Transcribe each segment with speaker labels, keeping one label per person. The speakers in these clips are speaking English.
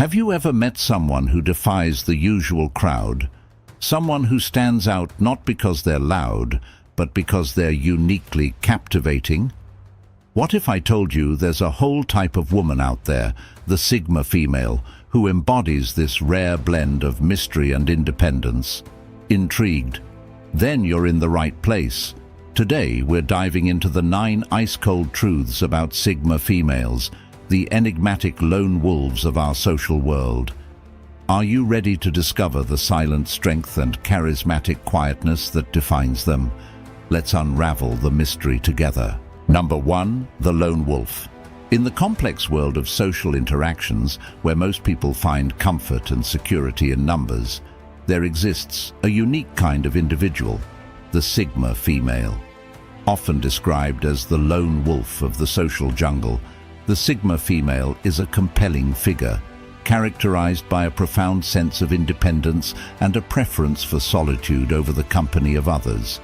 Speaker 1: Have you ever met someone who defies the usual crowd? Someone who stands out not because they're loud, but because they're uniquely captivating? What if I told you there's a whole type of woman out there, the Sigma female, who embodies this rare blend of mystery and independence? Intrigued? Then you're in the right place. Today we're diving into the 9 ice-cold truths about Sigma females, the enigmatic lone wolves of our social world. Are you ready to discover the silent strength and charismatic quietness that defines them? Let's unravel the mystery together. Number 1. The lone wolf. In the complex world of social interactions, where most people find comfort and security in numbers, there exists a unique kind of individual, the Sigma female. Often described as the lone wolf of the social jungle, the Sigma female is a compelling figure, characterized by a profound sense of independence and a preference for solitude over the company of others.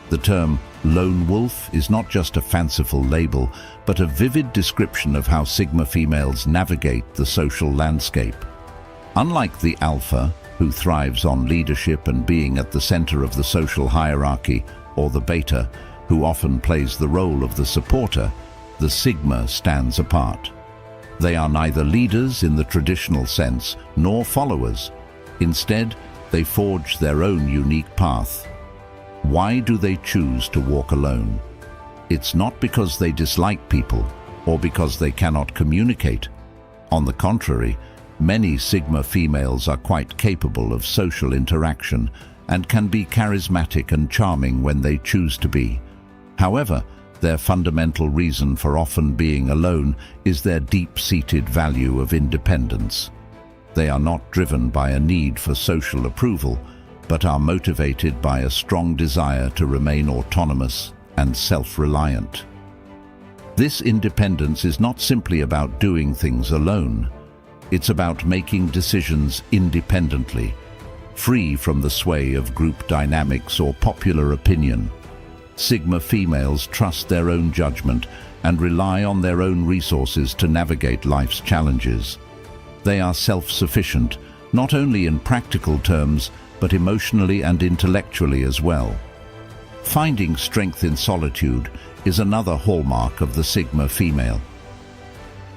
Speaker 1: The term lone wolf is not just a fanciful label, but a vivid description of how Sigma females navigate the social landscape. Unlike the alpha, who thrives on leadership and being at the center of the social hierarchy, or the beta, who often plays the role of the supporter, the Sigma stands apart. They are neither leaders in the traditional sense, nor followers. Instead, they forge their own unique path. Why do they choose to walk alone? It's not because they dislike people, or because they cannot communicate. On the contrary, many Sigma females are quite capable of social interaction and can be charismatic and charming when they choose to be. However, their fundamental reason for often being alone is their deep-seated value of independence. They are not driven by a need for social approval, but are motivated by a strong desire to remain autonomous and self-reliant. This independence is not simply about doing things alone. It's about making decisions independently, free from the sway of group dynamics or popular opinion. Sigma females trust their own judgment and rely on their own resources to navigate life's challenges. They are self-sufficient, not only in practical terms, but emotionally and intellectually as well. Finding strength in solitude is another hallmark of the Sigma female.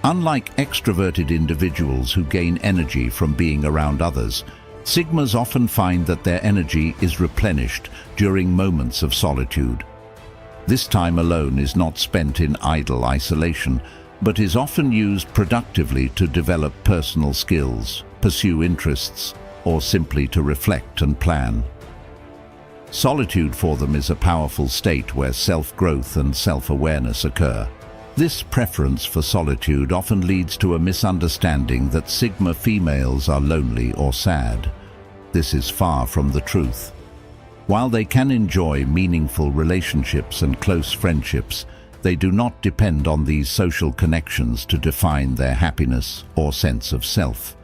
Speaker 1: Unlike extroverted individuals who gain energy from being around others, Sigmas often find that their energy is replenished during moments of solitude. This time alone is not spent in idle isolation, but is often used productively to develop personal skills, pursue interests, or simply to reflect and plan. Solitude for them is a powerful state where self-growth and self-awareness occur. This preference for solitude often leads to a misunderstanding that Sigma females are lonely or sad. This is far from the truth. While they can enjoy meaningful relationships and close friendships, they do not depend on these social connections to define their happiness or sense of self.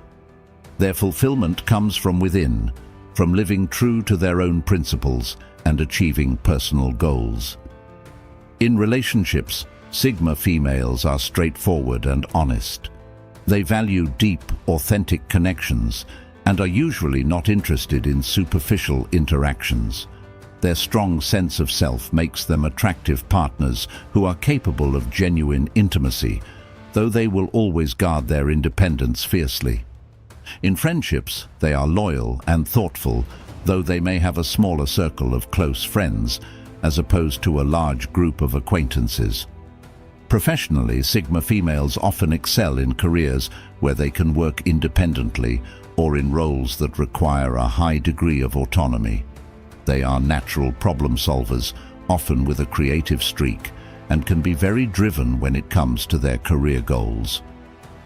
Speaker 1: Their fulfillment comes from within, from living true to their own principles and achieving personal goals. In relationships, Sigma females are straightforward and honest. They value deep, authentic connections and are usually not interested in superficial interactions. Their strong sense of self makes them attractive partners who are capable of genuine intimacy, though they will always guard their independence fiercely. In friendships, they are loyal and thoughtful, though they may have a smaller circle of close friends, as opposed to a large group of acquaintances. Professionally, Sigma females often excel in careers where they can work independently or in roles that require a high degree of autonomy. They are natural problem solvers, often with a creative streak, and can be very driven when it comes to their career goals.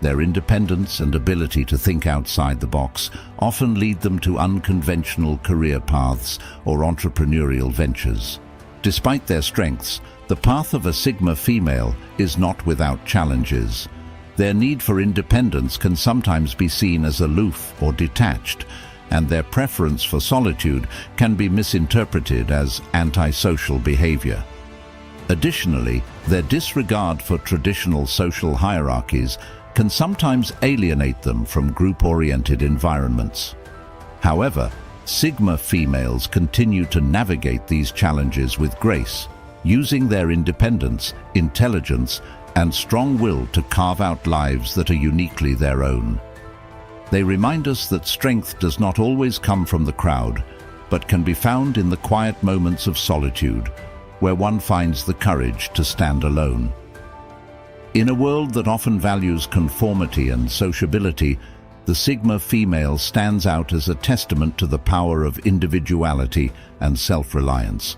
Speaker 1: Their independence and ability to think outside the box often lead them to unconventional career paths or entrepreneurial ventures. Despite their strengths, the path of a Sigma female is not without challenges. Their need for independence can sometimes be seen as aloof or detached, and their preference for solitude can be misinterpreted as antisocial behavior. Additionally, their disregard for traditional social hierarchies can sometimes alienate them from group-oriented environments. However, Sigma females continue to navigate these challenges with grace, using their independence, intelligence, and strong will to carve out lives that are uniquely their own. They remind us that strength does not always come from the crowd, but can be found in the quiet moments of solitude, where one finds the courage to stand alone. In a world that often values conformity and sociability, the Sigma female stands out as a testament to the power of individuality and self-reliance.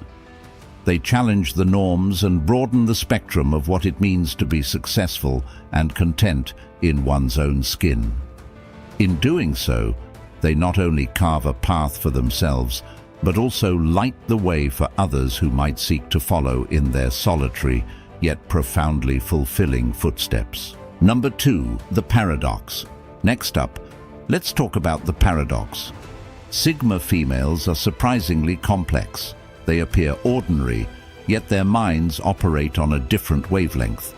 Speaker 1: They challenge the norms and broaden the spectrum of what it means to be successful and content in one's own skin. In doing so, they not only carve a path for themselves, but also light the way for others who might seek to follow in their solitary, yet profoundly fulfilling footsteps. Number 2, the paradox. Next up, let's talk about the paradox. Sigma females are surprisingly complex. They appear ordinary, yet their minds operate on a different wavelength.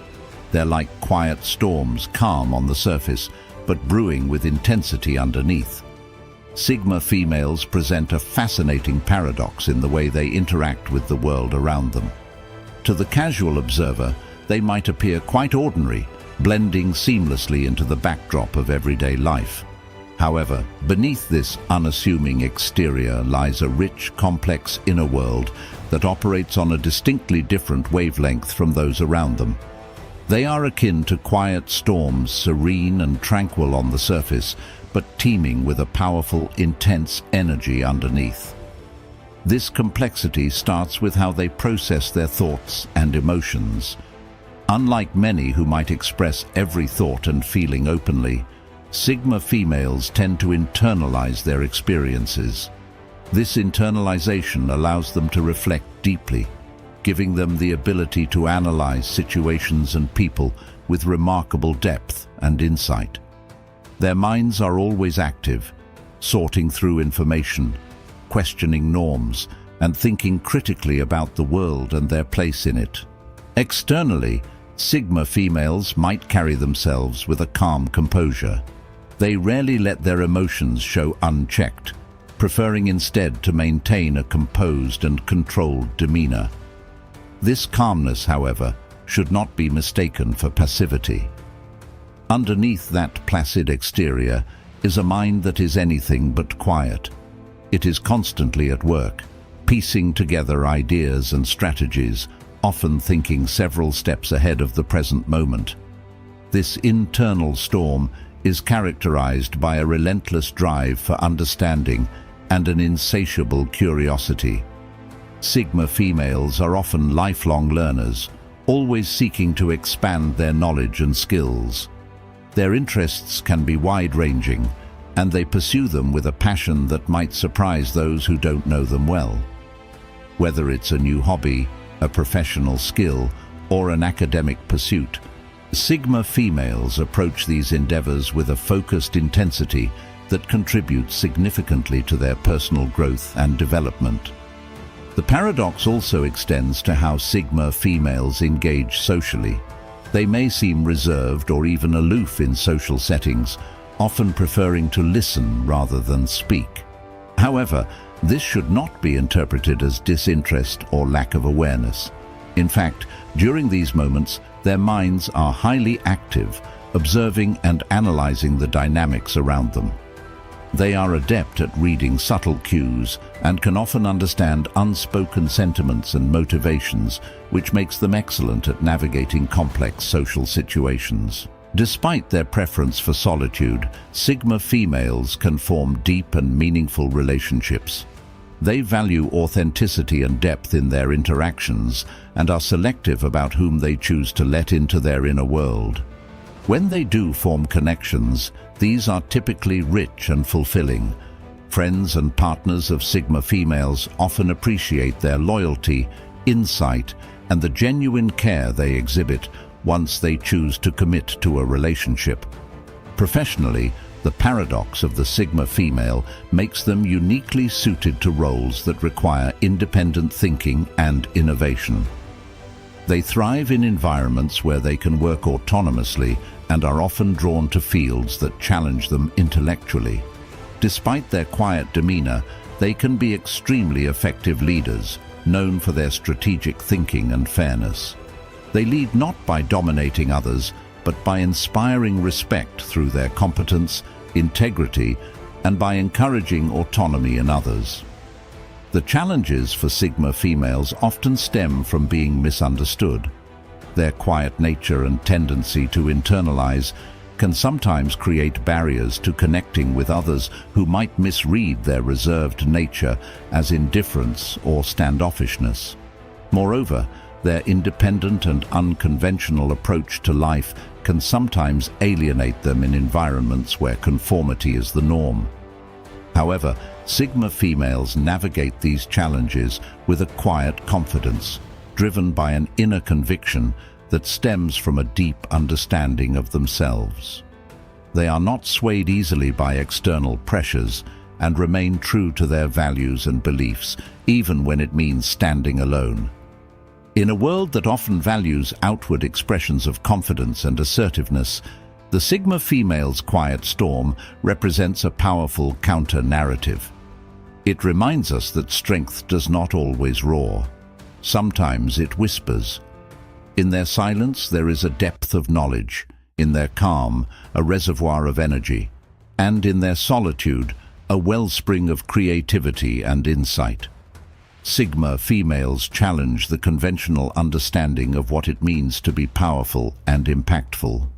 Speaker 1: They're like quiet storms, calm on the surface, but brewing with intensity underneath. Sigma females present a fascinating paradox in the way they interact with the world around them. To the casual observer, they might appear quite ordinary, blending seamlessly into the backdrop of everyday life. However, beneath this unassuming exterior lies a rich, complex inner world that operates on a distinctly different wavelength from those around them. They are akin to quiet storms, serene and tranquil on the surface, but teeming with a powerful, intense energy underneath. This complexity starts with how they process their thoughts and emotions. Unlike many who might express every thought and feeling openly, Sigma females tend to internalize their experiences. This internalization allows them to reflect deeply, giving them the ability to analyze situations and people with remarkable depth and insight. Their minds are always active, sorting through information, questioning norms, and thinking critically about the world and their place in it. Externally, Sigma females might carry themselves with a calm composure. They rarely let their emotions show unchecked, preferring instead to maintain a composed and controlled demeanor. This calmness, however, should not be mistaken for passivity. Underneath that placid exterior is a mind that is anything but quiet. It is constantly at work, piecing together ideas and strategies, often thinking several steps ahead of the present moment. This internal storm is characterized by a relentless drive for understanding and an insatiable curiosity. Sigma females are often lifelong learners, always seeking to expand their knowledge and skills. Their interests can be wide-ranging, and they pursue them with a passion that might surprise those who don't know them well. Whether it's a new hobby, a professional skill, or an academic pursuit, Sigma females approach these endeavors with a focused intensity that contributes significantly to their personal growth and development. The paradox also extends to how Sigma females engage socially. They may seem reserved or even aloof in social settings, often preferring to listen rather than speak. However, this should not be interpreted as disinterest or lack of awareness. In fact, during these moments, their minds are highly active, observing and analyzing the dynamics around them. They are adept at reading subtle cues and can often understand unspoken sentiments and motivations, which makes them excellent at navigating complex social situations. Despite their preference for solitude, Sigma females can form deep and meaningful relationships. They value authenticity and depth in their interactions and are selective about whom they choose to let into their inner world. When they do form connections, these are typically rich and fulfilling. Friends and partners of Sigma females often appreciate their loyalty, insight, and the genuine care they exhibit once they choose to commit to a relationship. Professionally, the paradox of the Sigma female makes them uniquely suited to roles that require independent thinking and innovation. They thrive in environments where they can work autonomously and are often drawn to fields that challenge them intellectually. Despite their quiet demeanor, they can be extremely effective leaders, known for their strategic thinking and fairness. They lead not by dominating others, but by inspiring respect through their competence, integrity, and by encouraging autonomy in others. The challenges for Sigma females often stem from being misunderstood. Their quiet nature and tendency to internalize can sometimes create barriers to connecting with others who might misread their reserved nature as indifference or standoffishness. Moreover, their independent and unconventional approach to life can sometimes alienate them in environments where conformity is the norm. However, Sigma females navigate these challenges with a quiet confidence, driven by an inner conviction that stems from a deep understanding of themselves. They are not swayed easily by external pressures and remain true to their values and beliefs, even when it means standing alone. In a world that often values outward expressions of confidence and assertiveness, the Sigma female's quiet storm represents a powerful counter-narrative. It reminds us that strength does not always roar. Sometimes it whispers. In their silence there is a depth of knowledge, in their calm a reservoir of energy, and in their solitude a wellspring of creativity and insight. Sigma females challenge the conventional understanding of what it means to be powerful and impactful.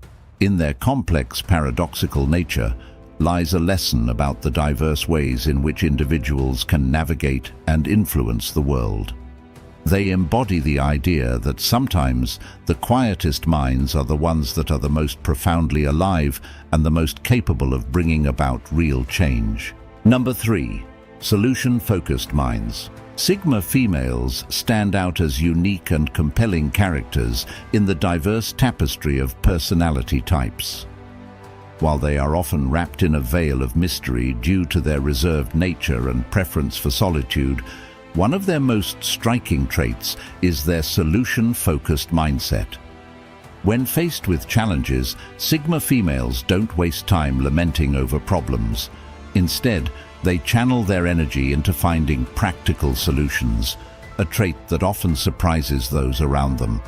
Speaker 1: In their complex, paradoxical nature lies a lesson about the diverse ways in which individuals can navigate and influence the world. They embody the idea that sometimes the quietest minds are the ones that are the most profoundly alive and the most capable of bringing about real change. Number 3. Solution-focused minds. Sigma females stand out as unique and compelling characters in the diverse tapestry of personality types. While they are often wrapped in a veil of mystery due to their reserved nature and preference for solitude, one of their most striking traits is their solution-focused mindset. When faced with challenges, Sigma females don't waste time lamenting over problems. Instead, they channel their energy into finding practical solutions, a trait that often surprises those around them.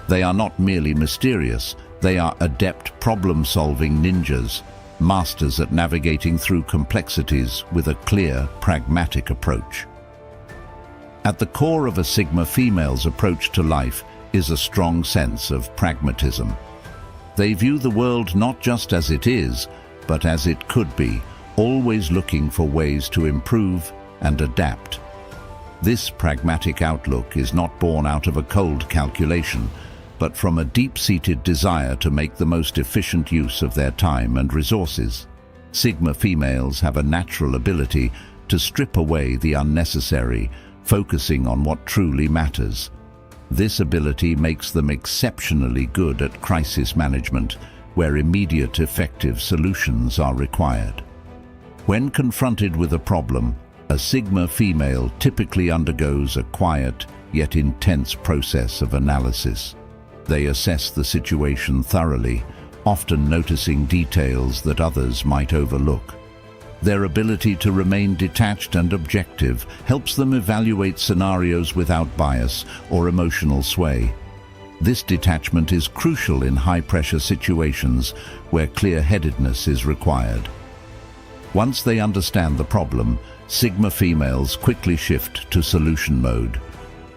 Speaker 1: They are not merely mysterious, they are adept problem-solving ninjas, masters at navigating through complexities with a clear, pragmatic approach. At the core of a Sigma female's approach to life is a strong sense of pragmatism. They view the world not just as it is, but as it could be, always looking for ways to improve and adapt. This pragmatic outlook is not born out of a cold calculation, but from a deep-seated desire to make the most efficient use of their time and resources. Sigma females have a natural ability to strip away the unnecessary, focusing on what truly matters. This ability makes them exceptionally good at crisis management, where immediate, effective solutions are required. When confronted with a problem, a Sigma female typically undergoes a quiet yet intense process of analysis. They assess the situation thoroughly, often noticing details that others might overlook. Their ability to remain detached and objective helps them evaluate scenarios without bias or emotional sway. This detachment is crucial in high-pressure situations where clear-headedness is required. Once they understand the problem, Sigma females quickly shift to solution mode.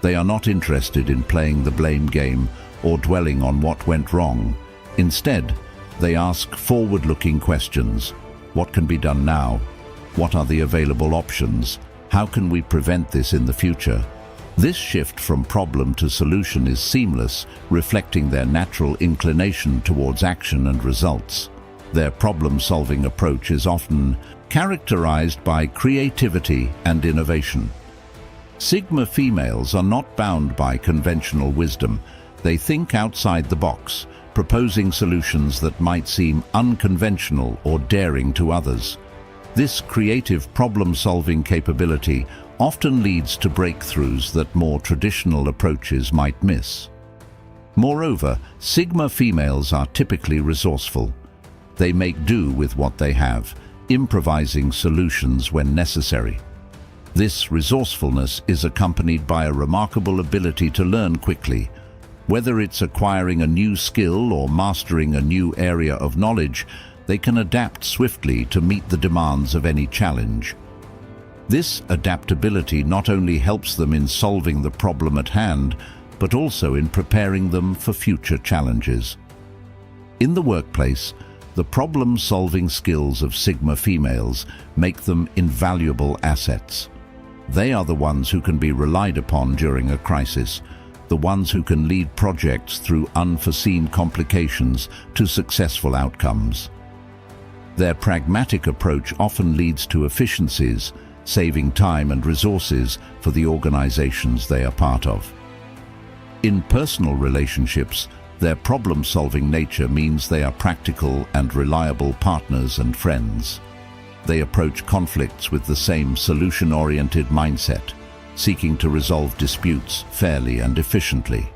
Speaker 1: They are not interested in playing the blame game or dwelling on what went wrong. Instead, they ask forward-looking questions. What can be done now? What are the available options? How can we prevent this in the future? This shift from problem to solution is seamless, reflecting their natural inclination towards action and results. Their problem-solving approach is often characterized by creativity and innovation. Sigma females are not bound by conventional wisdom. They think outside the box, proposing solutions that might seem unconventional or daring to others. This creative problem-solving capability often leads to breakthroughs that more traditional approaches might miss. Moreover, Sigma females are typically resourceful. They make do with what they have, improvising solutions when necessary. This resourcefulness is accompanied by a remarkable ability to learn quickly. Whether it's acquiring a new skill or mastering a new area of knowledge, they can adapt swiftly to meet the demands of any challenge. This adaptability not only helps them in solving the problem at hand, but also in preparing them for future challenges. In the workplace, the problem-solving skills of Sigma females make them invaluable assets. They are the ones who can be relied upon during a crisis, the ones who can lead projects through unforeseen complications to successful outcomes. Their pragmatic approach often leads to efficiencies, saving time and resources for the organizations they are part of. In personal relationships, their problem-solving nature means they are practical and reliable partners and friends. They approach conflicts with the same solution-oriented mindset, seeking to resolve disputes fairly and efficiently.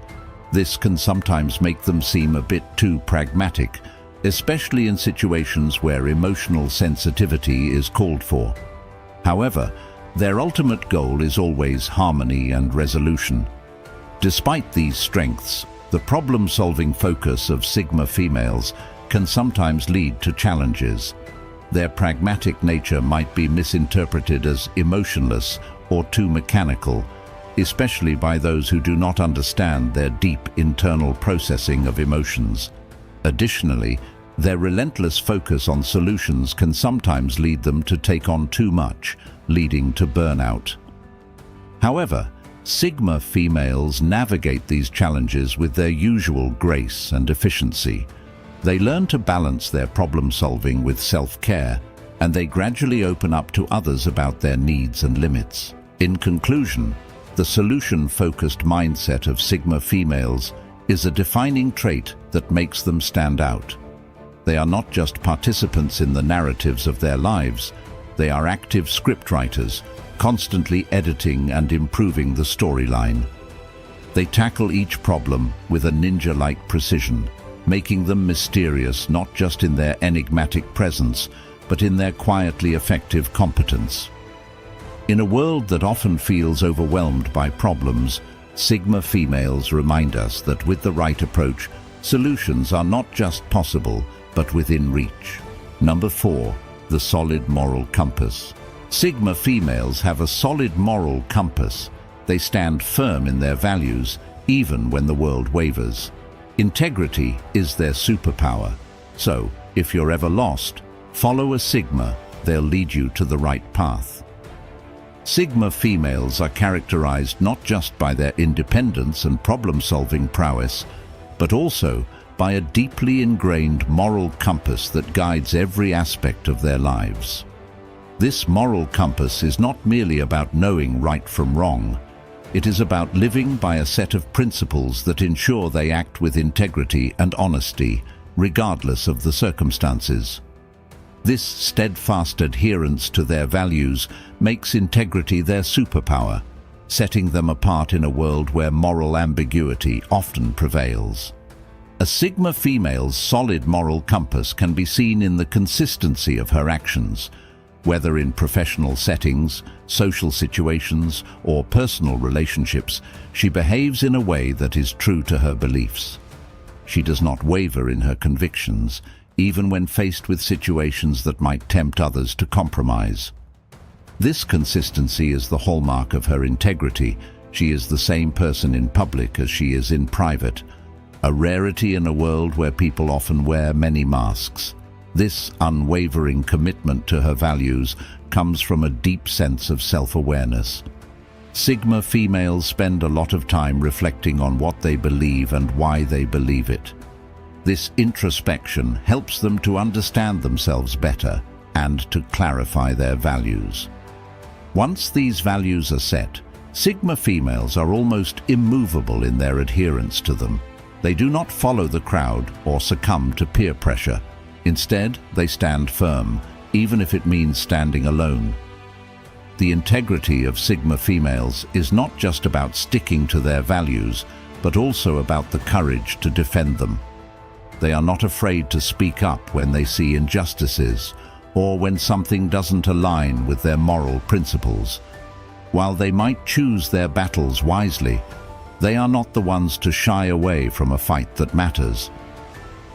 Speaker 1: This can sometimes make them seem a bit too pragmatic, especially in situations where emotional sensitivity is called for. However, their ultimate goal is always harmony and resolution. Despite these strengths, the problem-solving focus of Sigma females can sometimes lead to challenges. Their pragmatic nature might be misinterpreted as emotionless or too mechanical, especially by those who do not understand their deep internal processing of emotions. Additionally, their relentless focus on solutions can sometimes lead them to take on too much, leading to burnout. However, Sigma females navigate these challenges with their usual grace and efficiency. They learn to balance their problem-solving with self-care, and they gradually open up to others about their needs and limits. In conclusion, the solution-focused mindset of Sigma females is a defining trait that makes them stand out. They are not just participants in the narratives of their lives, they are active scriptwriters, constantly editing and improving the storyline. They tackle each problem with a ninja-like precision, making them mysterious not just in their enigmatic presence, but in their quietly effective competence. In a world that often feels overwhelmed by problems, Sigma females remind us that with the right approach, solutions are not just possible, but within reach. Number 4, the solid moral compass. Sigma females have a solid moral compass. They stand firm in their values, even when the world wavers. Integrity is their superpower. So, if you're ever lost, follow a Sigma, they'll lead you to the right path. Sigma females are characterized not just by their independence and problem-solving prowess, but also by a deeply ingrained moral compass that guides every aspect of their lives. This moral compass is not merely about knowing right from wrong. It is about living by a set of principles that ensure they act with integrity and honesty, regardless of the circumstances. This steadfast adherence to their values makes integrity their superpower, setting them apart in a world where moral ambiguity often prevails. A Sigma female's solid moral compass can be seen in the consistency of her actions. Whether in professional settings, social situations, or personal relationships, she behaves in a way that is true to her beliefs. She does not waver in her convictions, even when faced with situations that might tempt others to compromise. This consistency is the hallmark of her integrity. She is the same person in public as she is in private, a rarity in a world where people often wear many masks. This unwavering commitment to her values comes from a deep sense of self-awareness. Sigma females spend a lot of time reflecting on what they believe and why they believe it. This introspection helps them to understand themselves better and to clarify their values. Once these values are set, Sigma females are almost immovable in their adherence to them. They do not follow the crowd or succumb to peer pressure. Instead, they stand firm, even if it means standing alone. The integrity of Sigma females is not just about sticking to their values, but also about the courage to defend them. They are not afraid to speak up when they see injustices or when something doesn't align with their moral principles. While they might choose their battles wisely, they are not the ones to shy away from a fight that matters.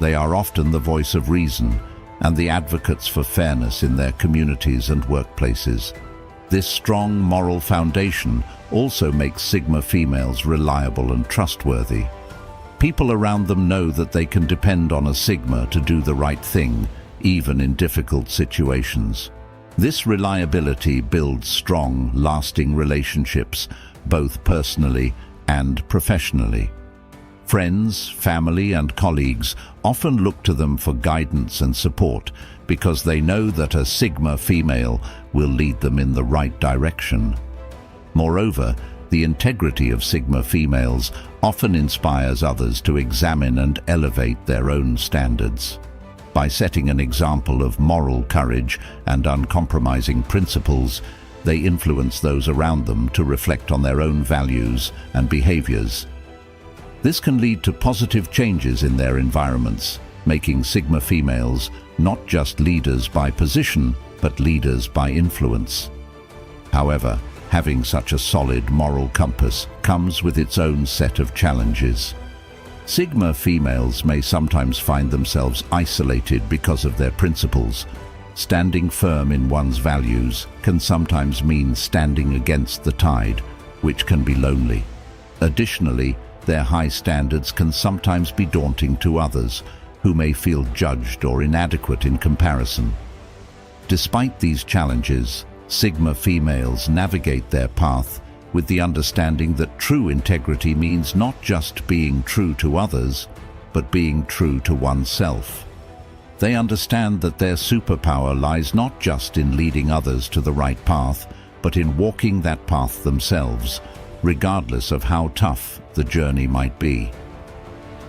Speaker 1: They are often the voice of reason and the advocates for fairness in their communities and workplaces. This strong moral foundation also makes Sigma females reliable and trustworthy. People around them know that they can depend on a Sigma to do the right thing, even in difficult situations. This reliability builds strong, lasting relationships, both personally and professionally. Friends, family, and colleagues often look to them for guidance and support because they know that a Sigma female will lead them in the right direction. Moreover, the integrity of Sigma females often inspires others to examine and elevate their own standards. By setting an example of moral courage and uncompromising principles, they influence those around them to reflect on their own values and behaviors. This can lead to positive changes in their environments, making Sigma females not just leaders by position, but leaders by influence. However, having such a solid moral compass comes with its own set of challenges. Sigma females may sometimes find themselves isolated because of their principles. Standing firm in one's values can sometimes mean standing against the tide, which can be lonely. Additionally, their high standards can sometimes be daunting to others, who may feel judged or inadequate in comparison. Despite these challenges, Sigma females navigate their path with the understanding that true integrity means not just being true to others, but being true to oneself. They understand that their superpower lies not just in leading others to the right path, but in walking that path themselves, regardless of how tough the journey might be.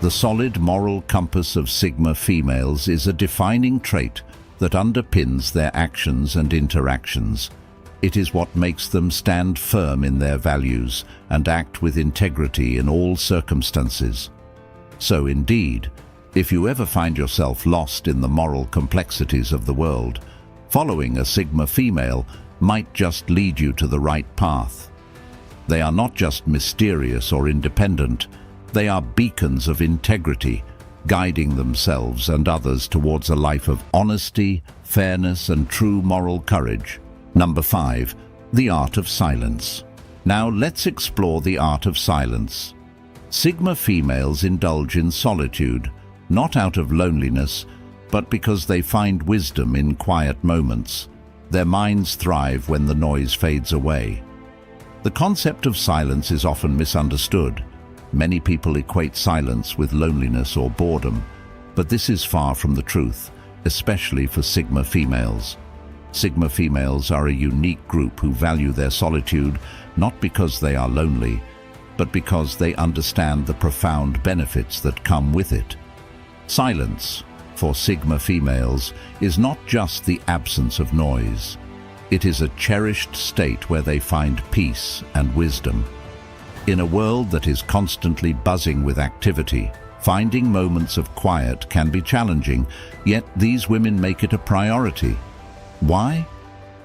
Speaker 1: The solid moral compass of Sigma females is a defining trait that underpins their actions and interactions. It is what makes them stand firm in their values and act with integrity in all circumstances. So indeed, if you ever find yourself lost in the moral complexities of the world, following a Sigma female might just lead you to the right path. They are not just mysterious or independent, they are beacons of integrity, guiding themselves and others towards a life of honesty, fairness, and true moral courage. Number 5. The art of silence. Now let's explore the art of silence. Sigma females indulge in solitude, not out of loneliness, but because they find wisdom in quiet moments. Their minds thrive when the noise fades away. The concept of silence is often misunderstood. Many people equate silence with loneliness or boredom, but this is far from the truth, especially for Sigma females. Sigma females are a unique group who value their solitude not because they are lonely, but because they understand the profound benefits that come with it. Silence, for Sigma females, is not just the absence of noise. It is a cherished state where they find peace and wisdom. In a world that is constantly buzzing with activity, finding moments of quiet can be challenging, yet these women make it a priority. Why?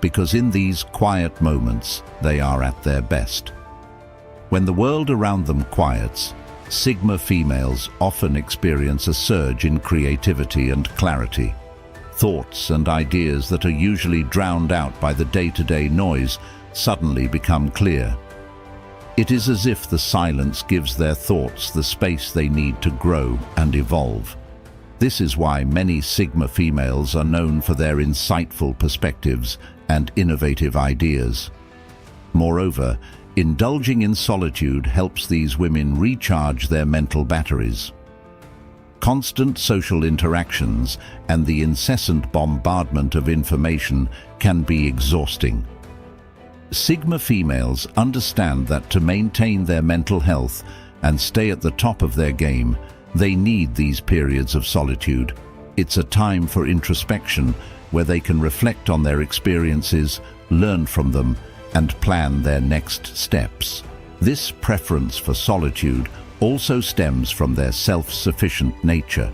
Speaker 1: Because in these quiet moments, they are at their best. When the world around them quiets, Sigma females often experience a surge in creativity and clarity. Thoughts and ideas that are usually drowned out by the day-to-day noise suddenly become clear. It is as if the silence gives their thoughts the space they need to grow and evolve. This is why many Sigma females are known for their insightful perspectives and innovative ideas. Moreover, indulging in solitude helps these women recharge their mental batteries. Constant social interactions and the incessant bombardment of information can be exhausting. Sigma females understand that to maintain their mental health and stay at the top of their game, they need these periods of solitude. It's a time for introspection where they can reflect on their experiences, learn from them, and plan their next steps. This preference for solitude also stems from their self-sufficient nature.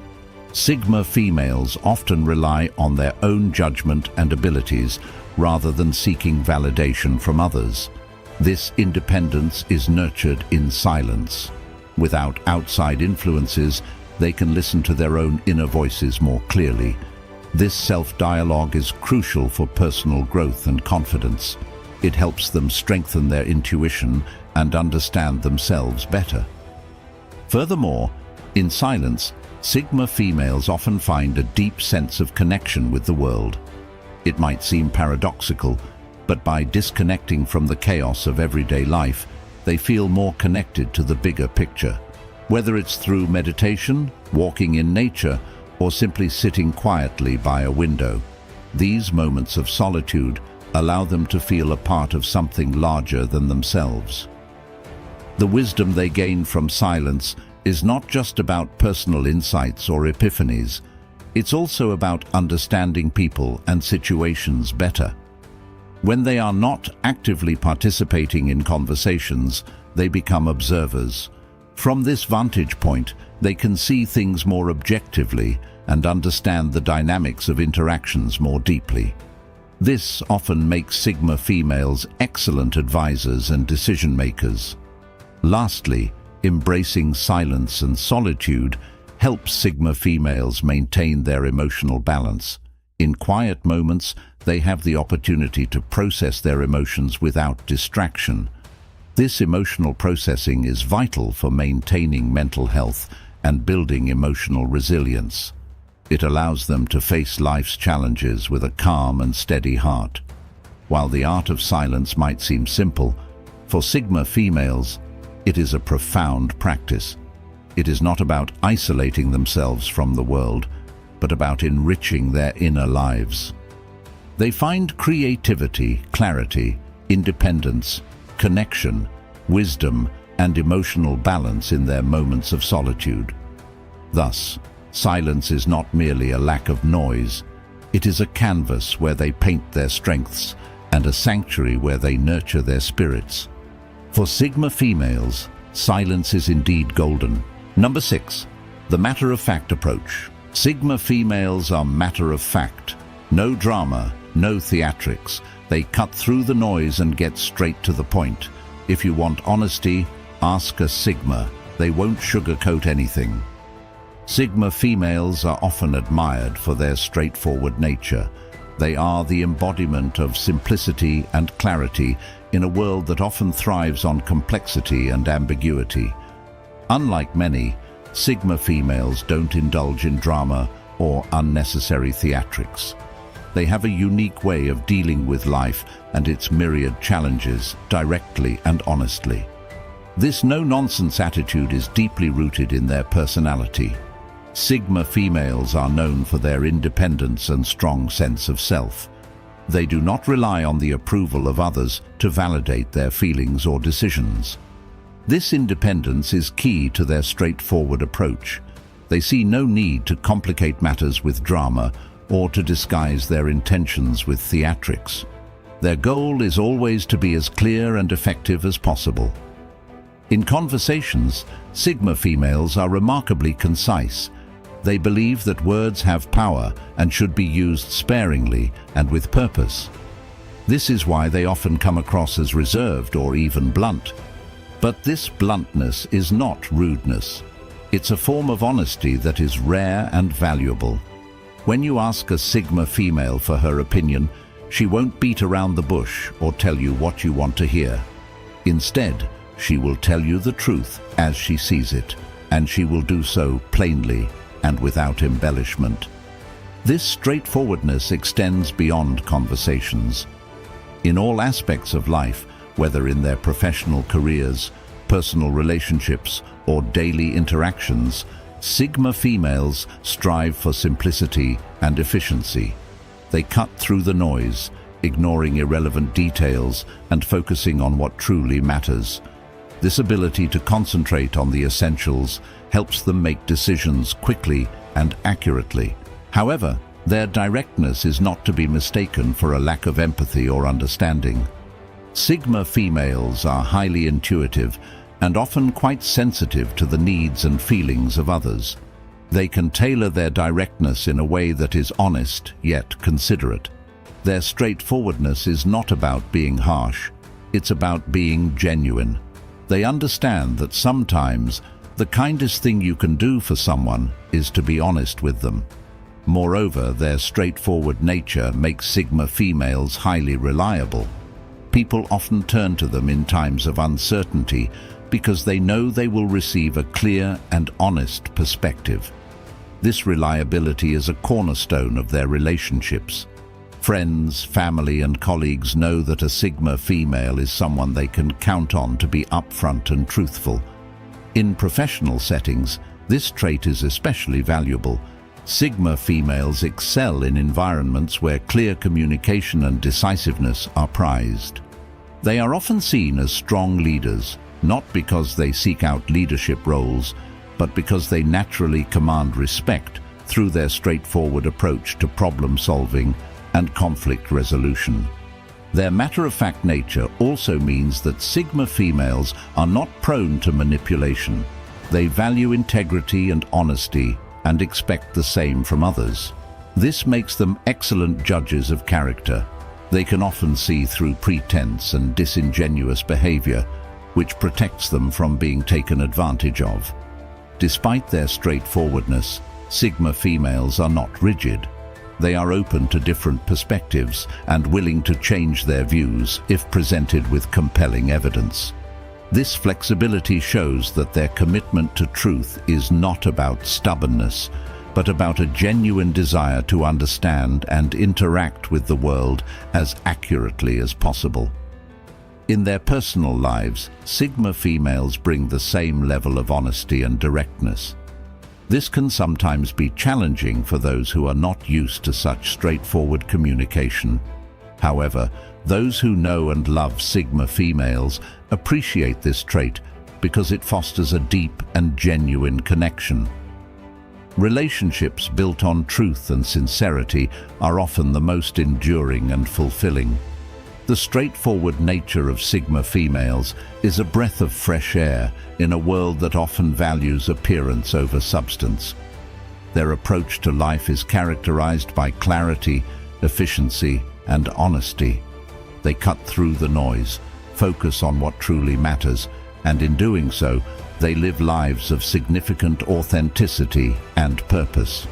Speaker 1: Sigma females often rely on their own judgment and abilities rather than seeking validation from others. This independence is nurtured in silence. Without outside influences, they can listen to their own inner voices more clearly. This self-dialogue is crucial for personal growth and confidence. It helps them strengthen their intuition and understand themselves better. Furthermore, in silence, Sigma females often find a deep sense of connection with the world. It might seem paradoxical, but by disconnecting from the chaos of everyday life, they feel more connected to the bigger picture. Whether it's through meditation, walking in nature, or simply sitting quietly by a window, these moments of solitude allow them to feel a part of something larger than themselves. The wisdom they gain from silence is not just about personal insights or epiphanies. It's also about understanding people and situations better. When they are not actively participating in conversations, they become observers. From this vantage point, they can see things more objectively and understand the dynamics of interactions more deeply. This often makes Sigma females excellent advisors and decision-makers. Lastly, embracing silence and solitude helps Sigma females maintain their emotional balance. In quiet moments, they have the opportunity to process their emotions without distraction. This emotional processing is vital for maintaining mental health and building emotional resilience. It allows them to face life's challenges with a calm and steady heart. While the art of silence might seem simple, for Sigma females, it is a profound practice. It is not about isolating themselves from the world, but about enriching their inner lives. They find creativity, clarity, independence, connection, wisdom, and emotional balance in their moments of solitude. Thus, silence is not merely a lack of noise. It is a canvas where they paint their strengths and a sanctuary where they nurture their spirits. For Sigma females, silence is indeed golden. Number 6. The matter-of-fact approach. Sigma females are matter-of-fact. No drama, no theatrics. They cut through the noise and get straight to the point. If you want honesty, ask a Sigma. They won't sugarcoat anything. Sigma females are often admired for their straightforward nature. They are the embodiment of simplicity and clarity in a world that often thrives on complexity and ambiguity. Unlike many, Sigma females don't indulge in drama or unnecessary theatrics. They have a unique way of dealing with life and its myriad challenges directly and honestly. This no-nonsense attitude is deeply rooted in their personality. Sigma females are known for their independence and strong sense of self. They do not rely on the approval of others to validate their feelings or decisions. This independence is key to their straightforward approach. They see no need to complicate matters with drama or to disguise their intentions with theatrics. Their goal is always to be as clear and effective as possible. In conversations, Sigma females are remarkably concise. They believe that words have power and should be used sparingly and with purpose. This is why they often come across as reserved or even blunt. But this bluntness is not rudeness. It's a form of honesty that is rare and valuable. When you ask a Sigma female for her opinion, she won't beat around the bush or tell you what you want to hear. Instead, she will tell you the truth as she sees it, and she will do so plainly and without embellishment. This straightforwardness extends beyond conversations. In all aspects of life, whether in their professional careers, personal relationships, or daily interactions, Sigma females strive for simplicity and efficiency. They cut through the noise, ignoring irrelevant details and focusing on what truly matters. This ability to concentrate on the essentials helps them make decisions quickly and accurately. However, their directness is not to be mistaken for a lack of empathy or understanding. Sigma females are highly intuitive and often quite sensitive to the needs and feelings of others. They can tailor their directness in a way that is honest yet considerate. Their straightforwardness is not about being harsh, it's about being genuine. They understand that sometimes the kindest thing you can do for someone is to be honest with them. Moreover, their straightforward nature makes Sigma females highly reliable. People often turn to them in times of uncertainty because they know they will receive a clear and honest perspective. This reliability is a cornerstone of their relationships. Friends, family, and colleagues know that a Sigma female is someone they can count on to be upfront and truthful. In professional settings, this trait is especially valuable. Sigma females excel in environments where clear communication and decisiveness are prized. They are often seen as strong leaders, not because they seek out leadership roles, but because they naturally command respect through their straightforward approach to problem solving and conflict resolution. Their matter-of-fact nature also means that Sigma females are not prone to manipulation. They value integrity and honesty and expect the same from others. This makes them excellent judges of character. They can often see through pretense and disingenuous behavior, which protects them from being taken advantage of. Despite their straightforwardness, Sigma females are not rigid. They are open to different perspectives and willing to change their views if presented with compelling evidence. This flexibility shows that their commitment to truth is not about stubbornness, but about a genuine desire to understand and interact with the world as accurately as possible. In their personal lives, Sigma females bring the same level of honesty and directness. This can sometimes be challenging for those who are not used to such straightforward communication. However, those who know and love Sigma females appreciate this trait because it fosters a deep and genuine connection. Relationships built on truth and sincerity are often the most enduring and fulfilling. The straightforward nature of Sigma females is a breath of fresh air in a world that often values appearance over substance. Their approach to life is characterized by clarity, efficiency, and honesty. They cut through the noise, focus on what truly matters, and in doing so, they live lives of significant authenticity and purpose.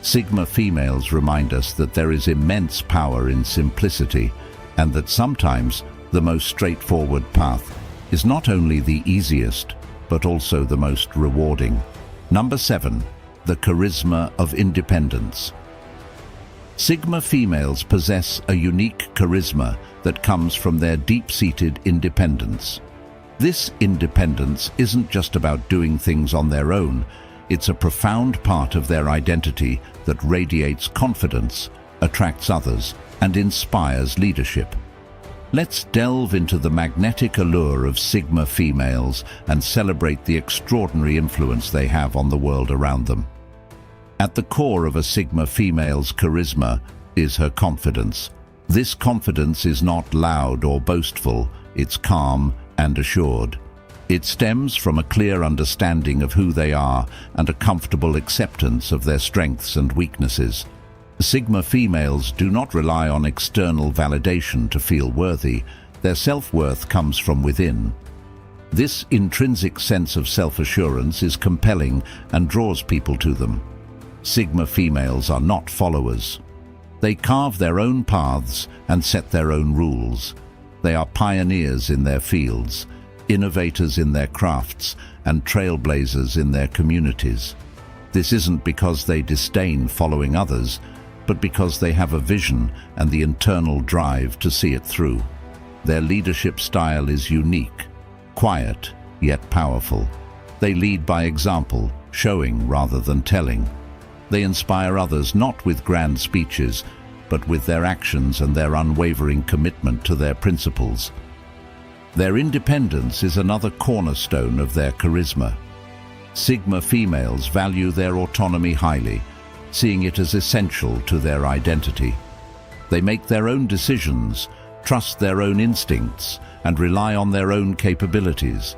Speaker 1: Sigma females remind us that there is immense power in simplicity, and that sometimes the most straightforward path is not only the easiest, but also the most rewarding. Number 7. The charisma of independence. Sigma females possess a unique charisma that comes from their deep-seated independence. This independence isn't just about doing things on their own, it's a profound part of their identity that radiates confidence, attracts others, and inspires leadership. Let's delve into the magnetic allure of Sigma females and celebrate the extraordinary influence they have on the world around them. At the core of a Sigma female's charisma is her confidence. This confidence is not loud or boastful, it's calm and assured. It stems from a clear understanding of who they are and a comfortable acceptance of their strengths and weaknesses. Sigma females do not rely on external validation to feel worthy. Their self-worth comes from within. This intrinsic sense of self-assurance is compelling and draws people to them. Sigma females are not followers. They carve their own paths and set their own rules. They are pioneers in their fields, innovators in their crafts, and trailblazers in their communities. This isn't because they disdain following others, but because they have a vision and the internal drive to see it through. Their leadership style is unique, quiet yet powerful. They lead by example, showing rather than telling. They inspire others not with grand speeches, but with their actions and their unwavering commitment to their principles. Their independence is another cornerstone of their charisma. Sigma females value their autonomy highly, seeing it as essential to their identity. They make their own decisions, trust their own instincts, and rely on their own capabilities.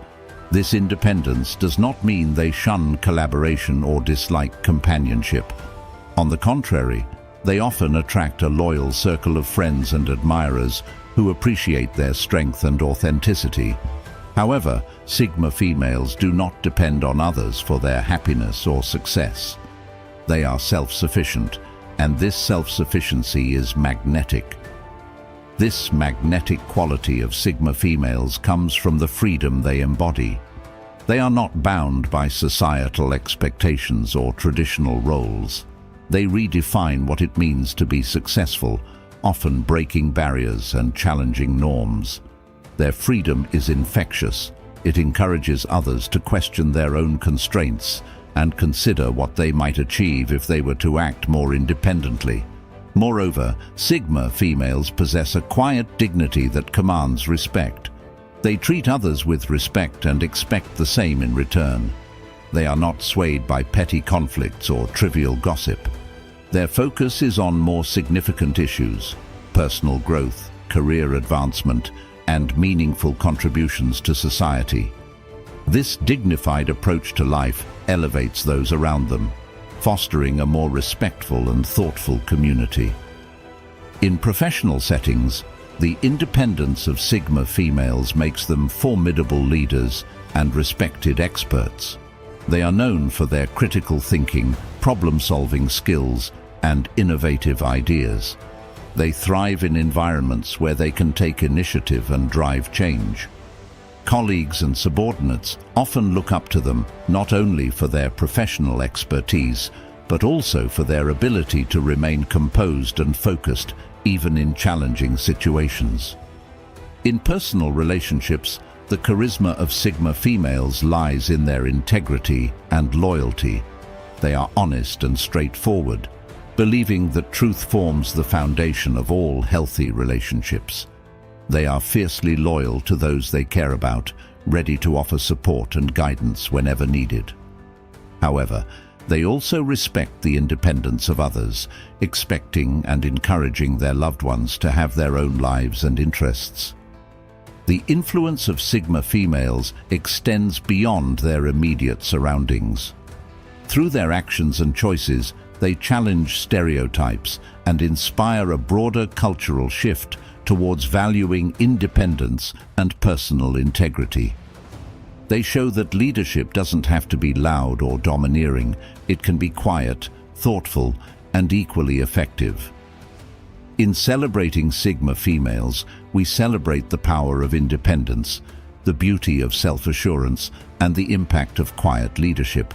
Speaker 1: This independence does not mean they shun collaboration or dislike companionship. On the contrary, they often attract a loyal circle of friends and admirers who appreciate their strength and authenticity. However, Sigma females do not depend on others for their happiness or success. They are self-sufficient, and this self-sufficiency is magnetic. This magnetic quality of Sigma females comes from the freedom they embody. They are not bound by societal expectations or traditional roles. They redefine what it means to be successful, often breaking barriers and challenging norms. Their freedom is infectious. It encourages others to question their own constraints and consider what they might achieve if they were to act more independently. Moreover, Sigma females possess a quiet dignity that commands respect. They treat others with respect and expect the same in return. They are not swayed by petty conflicts or trivial gossip. Their focus is on more significant issues: personal growth, career advancement, and meaningful contributions to society. This dignified approach to life elevates those around them, fostering a more respectful and thoughtful community. In professional settings, the independence of Sigma females makes them formidable leaders and respected experts. They are known for their critical thinking, problem-solving skills, and innovative ideas. They thrive in environments where they can take initiative and drive change. Colleagues and subordinates often look up to them not only for their professional expertise, but also for their ability to remain composed and focused even in challenging situations. In personal relationships, the charisma of Sigma females lies in their integrity and loyalty. They are honest and straightforward, believing that truth forms the foundation of all healthy relationships. They are fiercely loyal to those they care about, ready to offer support and guidance whenever needed. However, they also respect the independence of others, expecting and encouraging their loved ones to have their own lives and interests. The influence of Sigma females extends beyond their immediate surroundings. Through their actions and choices, they challenge stereotypes and inspire a broader cultural shift towards valuing independence and personal integrity. They show that leadership doesn't have to be loud or domineering. It can be quiet, thoughtful, and equally effective. In celebrating Sigma females, we celebrate the power of independence, the beauty of self-assurance, and the impact of quiet leadership.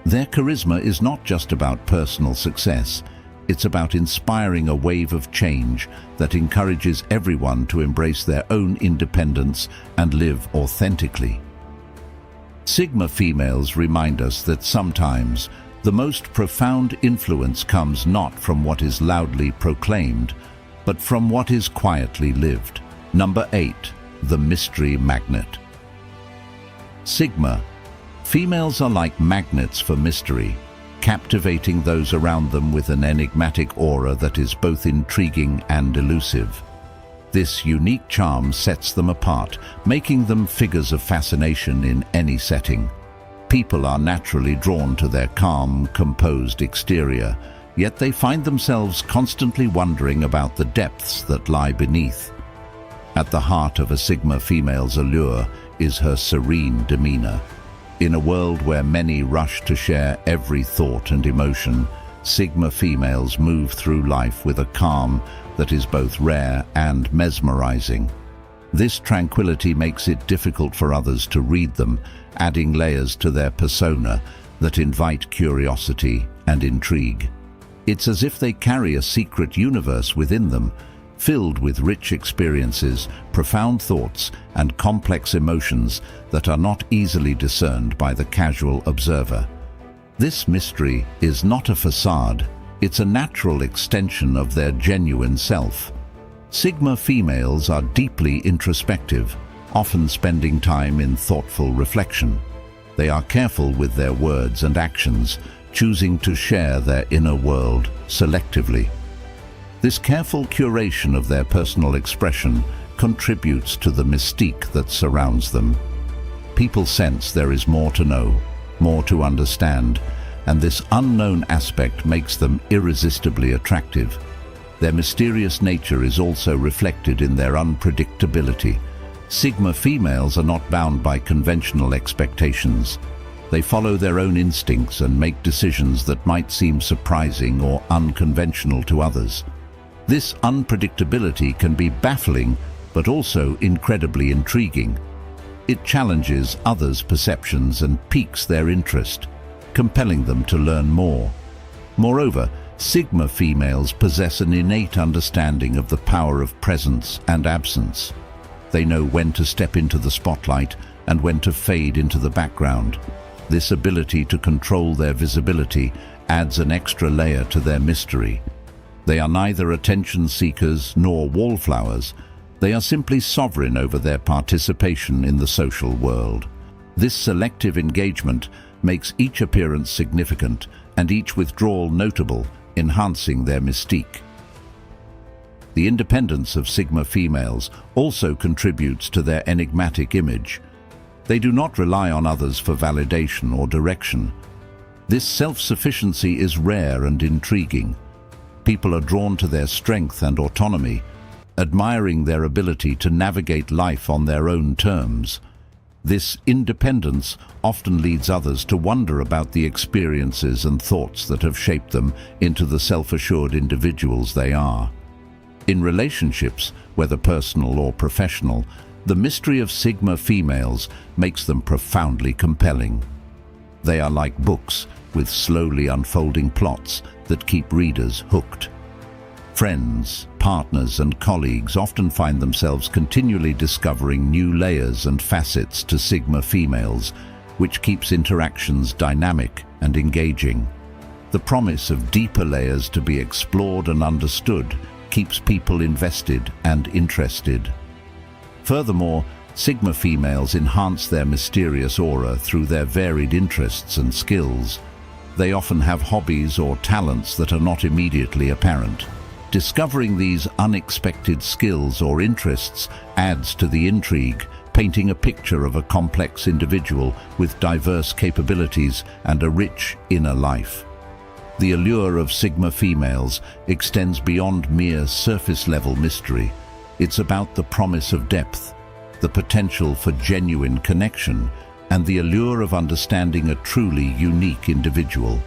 Speaker 1: Their charisma is not just about personal success. It's about inspiring a wave of change that encourages everyone to embrace their own independence and live authentically. Sigma females remind us that sometimes the most profound influence comes not from what is loudly proclaimed, but from what is quietly lived. Number 8. The mystery magnet. Sigma females are like magnets for mystery, captivating those around them with an enigmatic aura that is both intriguing and elusive. This unique charm sets them apart, making them figures of fascination in any setting. People are naturally drawn to their calm, composed exterior, yet they find themselves constantly wondering about the depths that lie beneath. At the heart of a Sigma female's allure is her serene demeanor. In a world where many rush to share every thought and emotion, Sigma females move through life with a calm that is both rare and mesmerizing. This tranquility makes it difficult for others to read them, adding layers to their persona that invite curiosity and intrigue. It's as if they carry a secret universe within them, filled with rich experiences, profound thoughts, and complex emotions that are not easily discerned by the casual observer. This mystery is not a facade, it's a natural extension of their genuine self. Sigma females are deeply introspective, often spending time in thoughtful reflection. They are careful with their words and actions, choosing to share their inner world selectively. This careful curation of their personal expression contributes to the mystique that surrounds them. People sense there is more to know, more to understand, and this unknown aspect makes them irresistibly attractive. Their mysterious nature is also reflected in their unpredictability. Sigma females are not bound by conventional expectations. They follow their own instincts and make decisions that might seem surprising or unconventional to others. This unpredictability can be baffling, but also incredibly intriguing. It challenges others' perceptions and piques their interest, compelling them to learn more. Moreover, Sigma females possess an innate understanding of the power of presence and absence. They know when to step into the spotlight and when to fade into the background. This ability to control their visibility adds an extra layer to their mystery. They are neither attention seekers nor wallflowers. They are simply sovereign over their participation in the social world. This selective engagement makes each appearance significant and each withdrawal notable, enhancing their mystique. The independence of Sigma females also contributes to their enigmatic image. They do not rely on others for validation or direction. This self-sufficiency is rare and intriguing. People are drawn to their strength and autonomy, admiring their ability to navigate life on their own terms. This independence often leads others to wonder about the experiences and thoughts that have shaped them into the self-assured individuals they are. In relationships, whether personal or professional, the mystery of Sigma females makes them profoundly compelling. They are like books with slowly unfolding plots that keep readers hooked. Friends, partners, and colleagues often find themselves continually discovering new layers and facets to Sigma females, which keeps interactions dynamic and engaging. The promise of deeper layers to be explored and understood keeps people invested and interested. Furthermore, Sigma females enhance their mysterious aura through their varied interests and skills. They often have hobbies or talents that are not immediately apparent. Discovering these unexpected skills or interests adds to the intrigue, painting a picture of a complex individual with diverse capabilities and a rich inner life. The allure of Sigma females extends beyond mere surface-level mystery. It's about the promise of depth, the potential for genuine connection, and the allure of understanding a truly unique individual.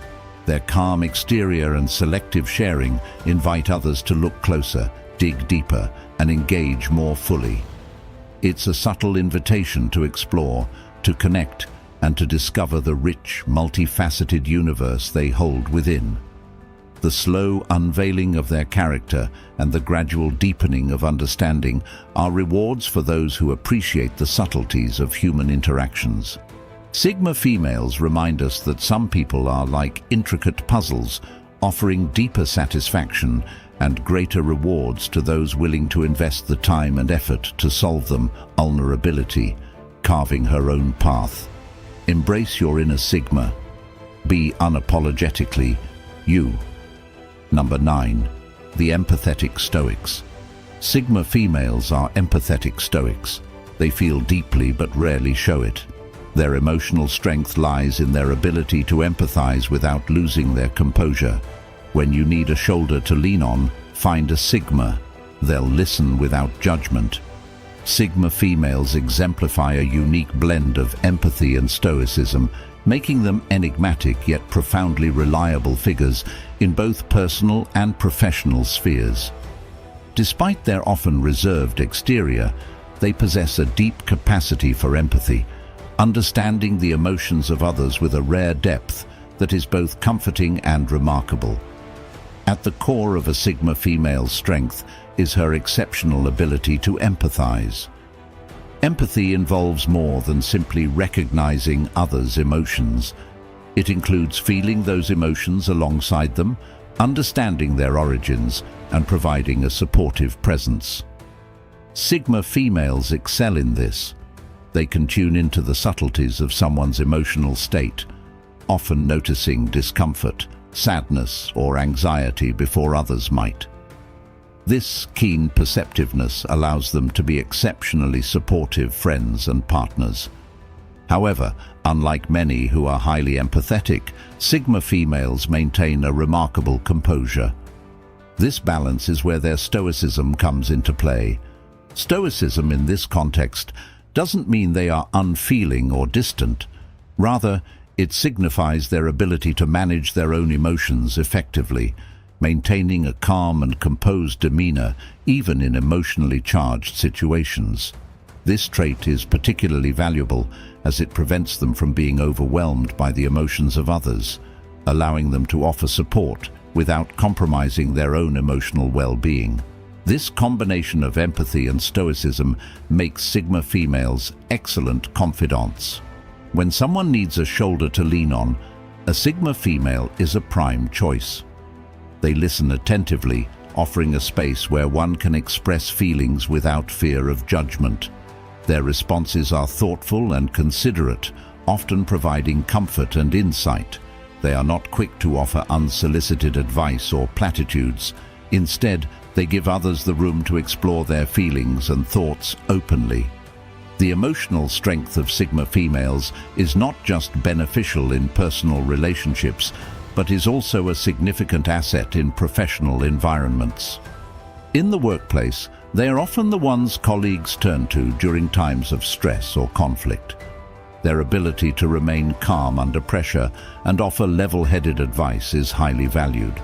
Speaker 1: Their calm exterior and selective sharing invite others to look closer, dig deeper, and engage more fully. It's a subtle invitation to explore, to connect, and to discover the rich, multifaceted universe they hold within. The slow unveiling of their character and the gradual deepening of understanding are rewards for those who appreciate the subtleties of human interactions. Sigma females remind us that some people are like intricate puzzles, offering deeper satisfaction and greater rewards to those willing to invest the time and effort to solve them. Vulnerability, carving her own path. Embrace your inner Sigma. Be unapologetically you. Number 9. The empathetic Stoics. Sigma females are empathetic Stoics. They feel deeply but rarely show it. Their emotional strength lies in their ability to empathize without losing their composure. When you need a shoulder to lean on, find a Sigma. They'll listen without judgment. Sigma females exemplify a unique blend of empathy and stoicism, making them enigmatic yet profoundly reliable figures in both personal and professional spheres. Despite their often reserved exterior, they possess a deep capacity for empathy, understanding the emotions of others with a rare depth that is both comforting and remarkable. At the core of a Sigma female's strength is her exceptional ability to empathize. Empathy involves more than simply recognizing others' emotions. It includes feeling those emotions alongside them, understanding their origins, and providing a supportive presence. Sigma females excel in this. They can tune into the subtleties of someone's emotional state, often noticing discomfort, sadness, or anxiety before others might. This keen perceptiveness allows them to be exceptionally supportive friends and partners. However, unlike many who are highly empathetic, Sigma females maintain a remarkable composure. This balance is where their Stoicism comes into play. Stoicism in this context doesn't mean they are unfeeling or distant. Rather, it signifies their ability to manage their own emotions effectively, maintaining a calm and composed demeanor even in emotionally charged situations. This trait is particularly valuable as it prevents them from being overwhelmed by the emotions of others, allowing them to offer support without compromising their own emotional well-being. This combination of empathy and stoicism makes Sigma females excellent confidants. When someone needs a shoulder to lean on, a Sigma female is a prime choice. They listen attentively, offering a space where one can express feelings without fear of judgment. Their responses are thoughtful and considerate, often providing comfort and insight. They are not quick to offer unsolicited advice or platitudes. Instead, they give others the room to explore their feelings and thoughts openly. The emotional strength of Sigma females is not just beneficial in personal relationships, but is also a significant asset in professional environments. In the workplace, they are often the ones colleagues turn to during times of stress or conflict. Their ability to remain calm under pressure and offer level-headed advice is highly valued.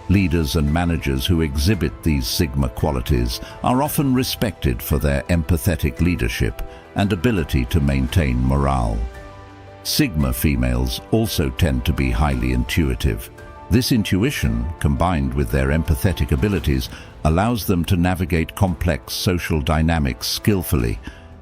Speaker 1: Leaders and managers who exhibit these Sigma qualities are often respected for their empathetic leadership and ability to maintain morale. Sigma females also tend to be highly intuitive. This intuition, combined with their empathetic abilities, allows them to navigate complex social dynamics skillfully.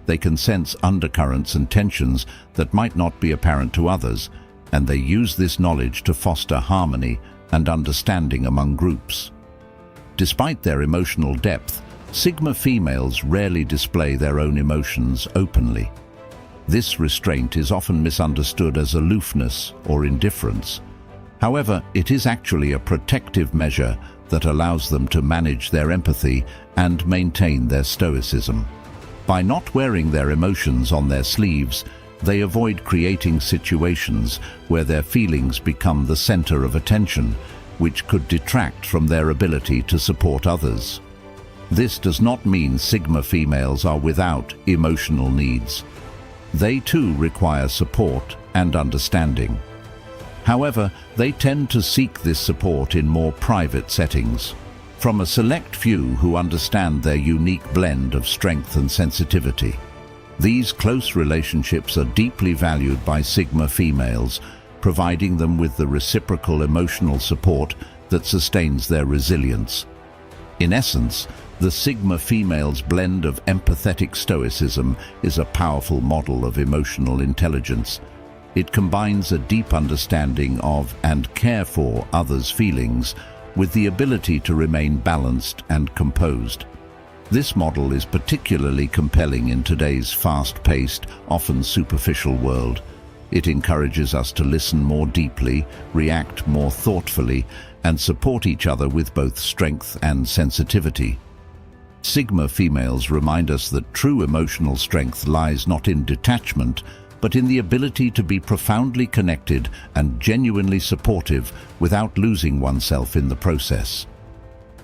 Speaker 1: They can sense undercurrents and tensions that might not be apparent to others, and they use this knowledge to foster harmony and understanding among groups. Despite their emotional depth, Sigma females rarely display their own emotions openly. This restraint is often misunderstood as aloofness or indifference. However, it is actually a protective measure that allows them to manage their empathy and maintain their stoicism. By not wearing their emotions on their sleeves, they avoid creating situations where their feelings become the center of attention, which could detract from their ability to support others. This does not mean Sigma females are without emotional needs. They too require support and understanding. However, they tend to seek this support in more private settings, from a select few who understand their unique blend of strength and sensitivity. These close relationships are deeply valued by Sigma females, providing them with the reciprocal emotional support that sustains their resilience. In essence, the Sigma female's blend of empathetic stoicism is a powerful model of emotional intelligence. It combines a deep understanding of and care for others' feelings with the ability to remain balanced and composed. This model is particularly compelling in today's fast-paced, often superficial world. It encourages us to listen more deeply, react more thoughtfully, and support each other with both strength and sensitivity. Sigma females remind us that true emotional strength lies not in detachment, but in the ability to be profoundly connected and genuinely supportive without losing oneself in the process.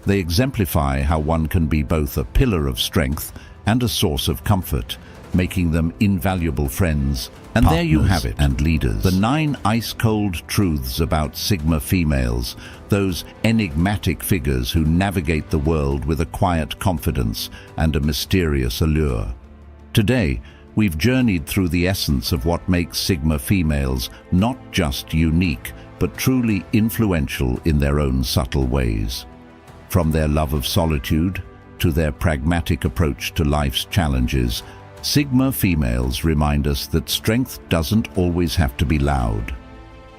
Speaker 1: They exemplify how one can be both a pillar of strength and a source of comfort, making them invaluable friends, and there you have it, and leaders. The 9 ice-cold truths about Sigma females, those enigmatic figures who navigate the world with a quiet confidence and a mysterious allure. Today, we've journeyed through the essence of what makes Sigma females not just unique, but truly influential in their own subtle ways. From their love of solitude to their pragmatic approach to life's challenges, Sigma females remind us that strength doesn't always have to be loud.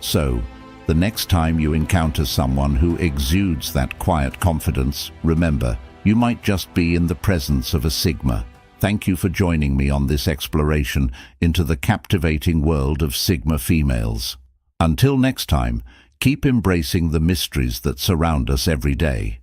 Speaker 1: So, the next time you encounter someone who exudes that quiet confidence, remember, you might just be in the presence of a Sigma. Thank you for joining me on this exploration into the captivating world of Sigma females. Until next time, keep embracing the mysteries that surround us every day.